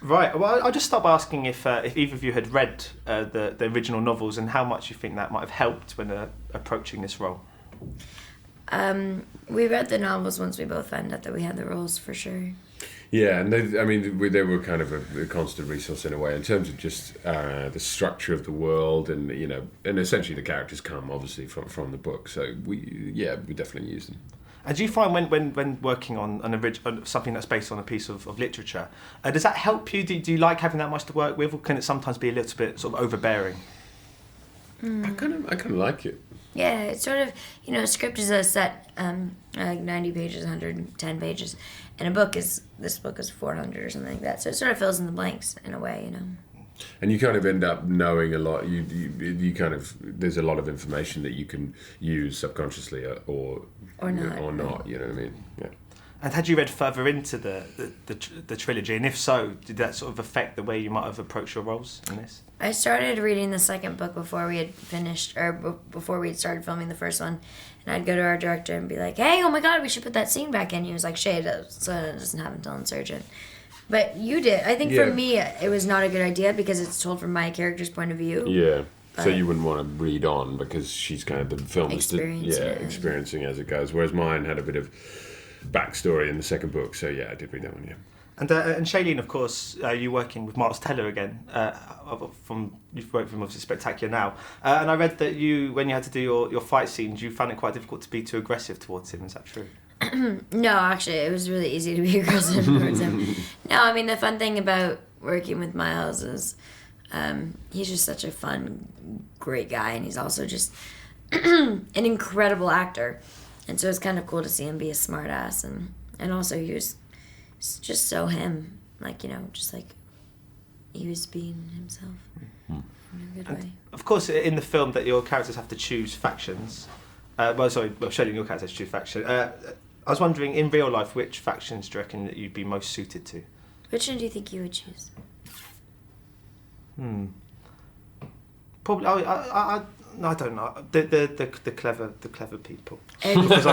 Right. Well, I'll just start by asking if either of you had read the original novels and how much you think that might have helped when approaching this role. We read the novels once we both found out that we had the roles, for sure. Yeah, and they were kind of a constant resource in a way in terms of just the structure of the world, and and essentially the characters come obviously from the book. So we definitely use them. And do you find when working on something that's based on a piece of literature, does that help you? Do you like having that much to work with, or can it sometimes be a little bit sort of overbearing? I kind of like it. Yeah, it's sort of, a script is a set, like 90 pages, 110 pages, and this book is 400 or something like that. So it sort of fills in the blanks in a way, And you kind of end up knowing a lot. You kind of, there's a lot of information that you can use subconsciously or not. You know what I mean? Yeah. And had you read further into the trilogy, and if so, did that sort of affect the way you might have approached your roles in this? I started reading the second book before we had finished, or before we had started filming the first one, and I'd go to our director and be like, "Hey, oh my God, we should put that scene back in." He was like, "Shay, it doesn't happen until Insurgent." But you did. I think for me, it was not a good idea because it's told from my character's point of view. Yeah. So you wouldn't want to read on because she's kind of the film is experiencing as it goes, whereas mine had a bit of backstory in the second book. So yeah, I did read that one. Yeah. And Shailene, of course, you working with Miles Teller again. You've worked with him obviously Spectacular Now, and I read that when you had to do your fight scenes, you found it quite difficult to be too aggressive towards him. Is that true? No, actually, it was really easy to be aggressive towards him. No, I mean the fun thing about working with Miles is he's just such a fun, great guy, and he's also just an incredible actor. And so it's kind of cool to see him be a smart ass, and also he was just so him, just like he was being himself in a good way. Of course, in the film, that your characters have to choose factions. Shailene, your character has to choose faction. I was wondering, in real life, which factions do you reckon that you'd be most suited to? Which one do you think you would choose? Probably. I don't know. The clever people. Because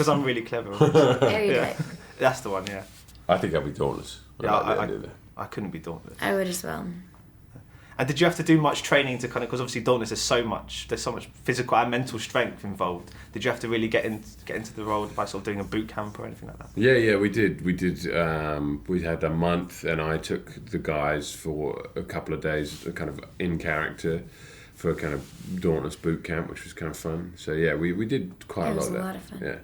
I'm really clever. That's the one. Yeah. I think I'd be Dauntless. I couldn't be Dauntless. I would as well. And did you have to do much training to because obviously Dauntless there's so much physical and mental strength involved. Did you have to really get into the role by sort of doing a boot camp or anything like that? Yeah, we did. We had a month, and I took the guys for a couple of days, kind of in character, for a kind of Dauntless boot camp, which was kind of fun. So yeah, we did quite a lot of that. It was a lot of fun. Yeah.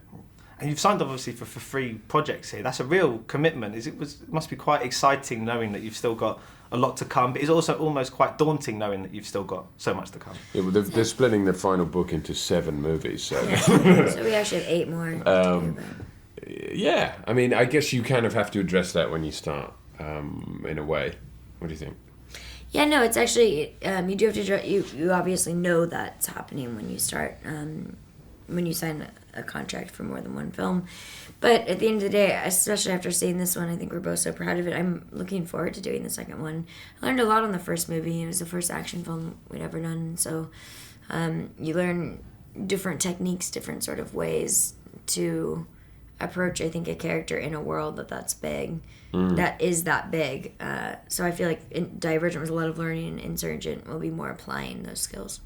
And you've signed obviously for 3 projects here. That's a real commitment. It must be quite exciting knowing that you've still got a lot to come, but it's also almost quite daunting knowing that you've still got so much to come. Yeah, well, they're splitting the final book into 7 movies, so... So we actually have 8 more. Yeah, I mean, I guess you kind of have to address that when you start, in a way. What do you think? Yeah, no, it's actually, you do have to, you obviously know that's happening when you start, when you sign a contract for more than one film. But at the end of the day, especially after seeing this one, I think we're both so proud of it. I'm looking forward to doing the second one. I learned a lot on the first movie. It was the first action film we'd ever done. So you learn different techniques, different sort of ways to approach, I think, a character in a world that's big, that is that big. So I feel like in Divergent was a lot of learning, and Insurgent will be more applying those skills.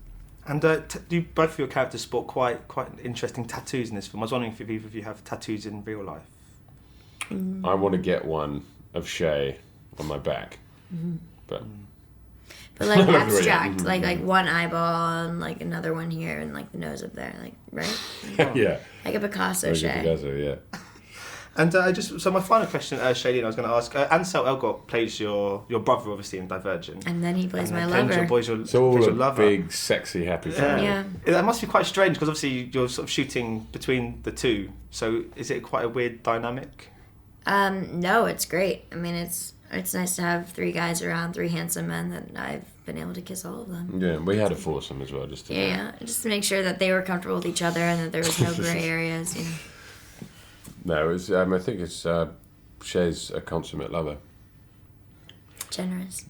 And do both of your characters sport quite interesting tattoos in this film? I was wondering if either of you have tattoos in real life. I want to get one of Shay on my back, but like abstract, like one eyeball and like another one here and like the nose up there, like right? Yeah, like a Picasso Shay. Picasso, yeah. And so my final question, Shailene, I was going to ask, Ansel Elgort plays your brother, obviously, in Divergent. And then he plays my lover. So all a big, sexy, happy family. Yeah. That must be quite strange, because obviously you're sort of shooting between the two. So is it quite a weird dynamic? No, it's great. I mean, it's nice to have 3 guys around, 3 handsome men that I've been able to kiss all of them. Yeah, we had a foursome as well, just to make sure that they were comfortable with each other and that there was no gray areas, No, it's, I think it's Shay's a consummate lover. Generous.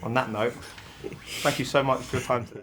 On that note, thank you so much for your time today.